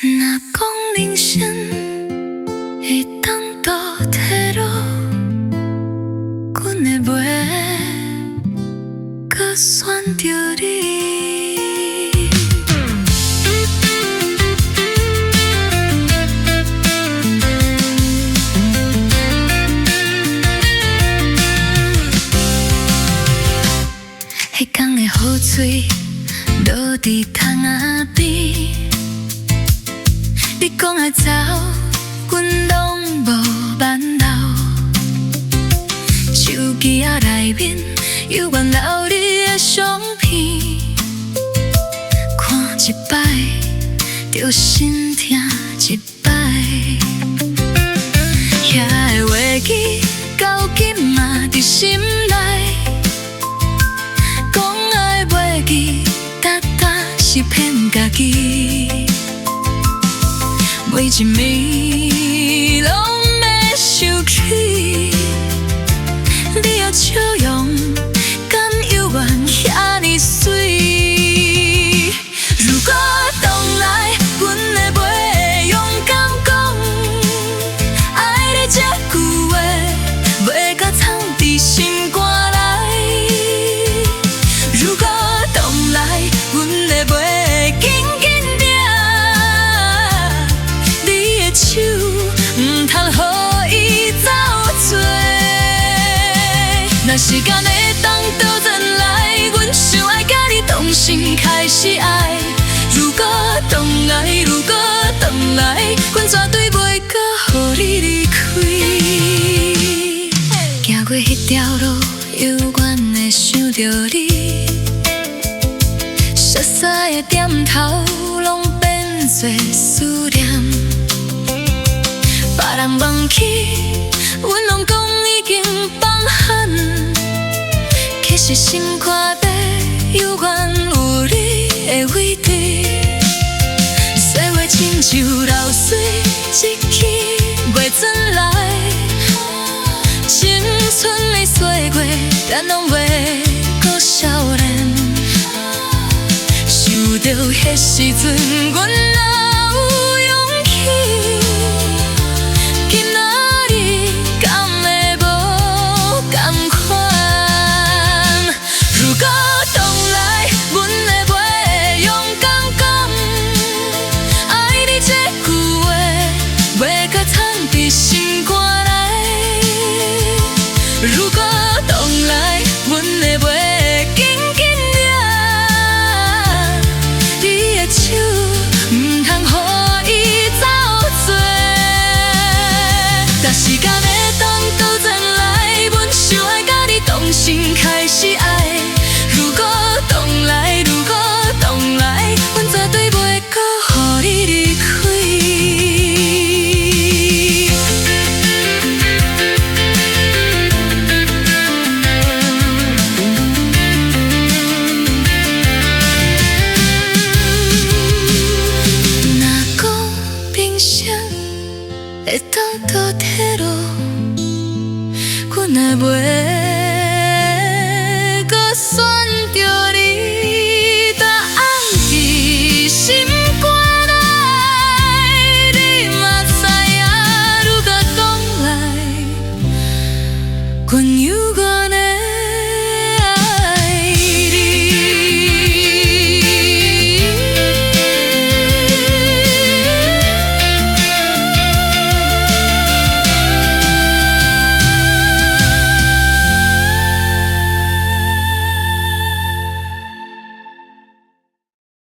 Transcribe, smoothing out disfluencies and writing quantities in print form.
若讲人生会当倒退路，阮会袂搁选着你。迄天的雨水落伫窗仔边，你讲要走，阮拢无挽留。手机仔内面犹原留你的相片，看一摆就心痛一摆。遐个话语到今嘛伫心内。是骗家己，每一暝拢要想起，你的笑容敢犹原遐尼水？如果重来，阮会袂勇敢讲，爱你这句话，袂甲藏伫心肝内。如果重来，阮会袂。若时间会当倒转来，阮想爱甲你重新开始爱。如果重来，如果重来，阮绝对袂搁予你离开。行过迄条路，犹原会想着你，熟悉的点头拢变作思念。别人忘记，阮拢讲已经放罕。其实心肝底犹原有你的位置，岁月亲像流水，一去袂转来。青春的岁月，咱拢袂搁少年。想着迄时阵，阮。